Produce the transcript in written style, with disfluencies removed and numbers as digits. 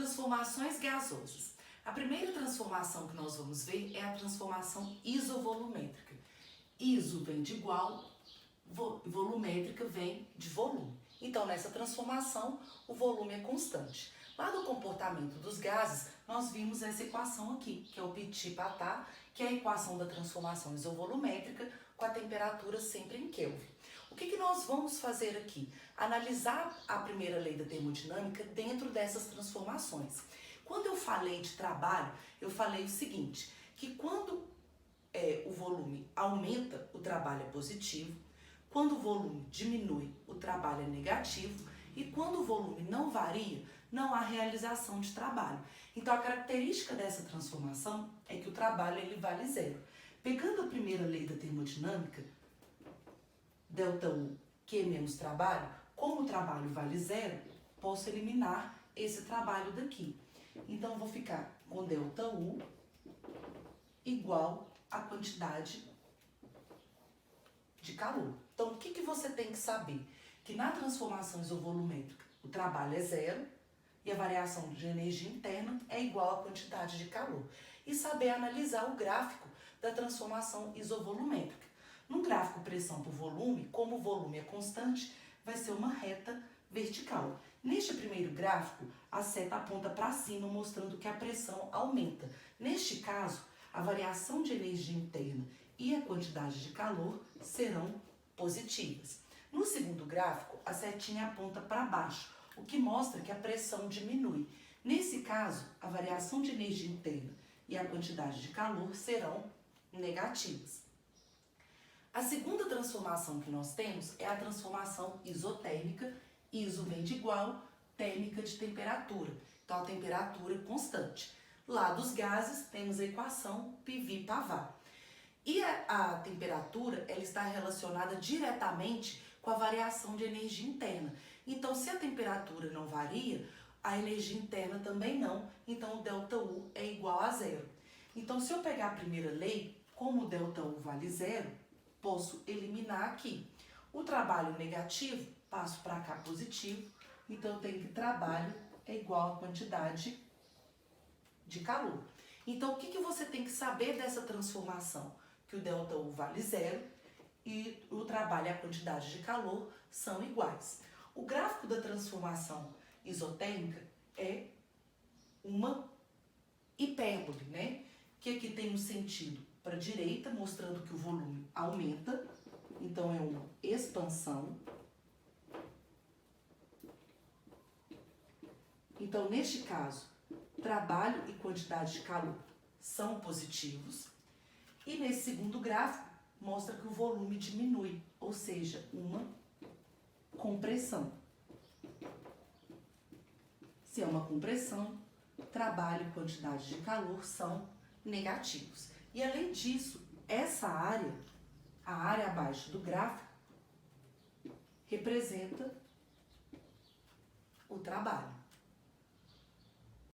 Transformações gasosas. A primeira transformação que nós vamos ver é a transformação isovolumétrica. Iso vem de igual, volumétrica vem de volume. Então, nessa transformação, o volume é constante. Lá do comportamento dos gases, nós vimos essa equação aqui, que é o Petit-Patat, que é a equação da transformação isovolumétrica com a temperatura sempre em Kelvin. O que nós vamos fazer aqui? Analisar a primeira lei da termodinâmica dentro dessas transformações. Quando eu falei de trabalho, eu falei o seguinte, que quando o volume aumenta, o trabalho é positivo, quando o volume diminui, o trabalho é negativo, e quando o volume não varia, não há realização de trabalho. Então, a característica dessa transformação é que o trabalho ele vale zero. Pegando a primeira lei da termodinâmica, ΔU, Q menos trabalho, como o trabalho vale zero, posso eliminar esse trabalho daqui. Então, vou ficar com ΔU igual à quantidade de calor. Então, o que você tem que saber? Que na transformação isovolumétrica, o trabalho é zero e a variação de energia interna é igual à quantidade de calor. E saber analisar o gráfico da transformação isovolumétrica. No gráfico pressão por volume, como o volume é constante, vai ser uma reta vertical. Neste primeiro gráfico, a seta aponta para cima, mostrando que a pressão aumenta. Neste caso, a variação de energia interna e a quantidade de calor serão positivas. No segundo gráfico, a setinha aponta para baixo, o que mostra que a pressão diminui. Nesse caso, a variação de energia interna e a quantidade de calor serão negativas. A segunda transformação que nós temos é a transformação isotérmica. Iso vem de igual, térmica de temperatura. Então, a temperatura é constante. Lá dos gases, temos a equação Pv-Pavat. E a temperatura, ela está relacionada diretamente com a variação de energia interna. Então, se a temperatura não varia, a energia interna também não. Então, o ΔU é igual a zero. Então, se eu pegar a primeira lei, como o ΔU vale zero, posso eliminar aqui. O trabalho negativo, passo para cá positivo. Então, eu tenho que trabalho é igual a quantidade de calor. Então, o que você tem que saber dessa transformação? Que o ΔU vale zero e o trabalho e a quantidade de calor são iguais. O gráfico da transformação isotérmica é uma hipérbole, né? Que aqui tem um sentido para a direita, mostrando que o volume aumenta, então é uma expansão. Então, neste caso, trabalho e quantidade de calor são positivos. E nesse segundo gráfico, mostra que o volume diminui, ou seja, uma compressão. Se é uma compressão, trabalho e quantidade de calor são negativos. E além disso, essa área, a área abaixo do gráfico, representa o trabalho.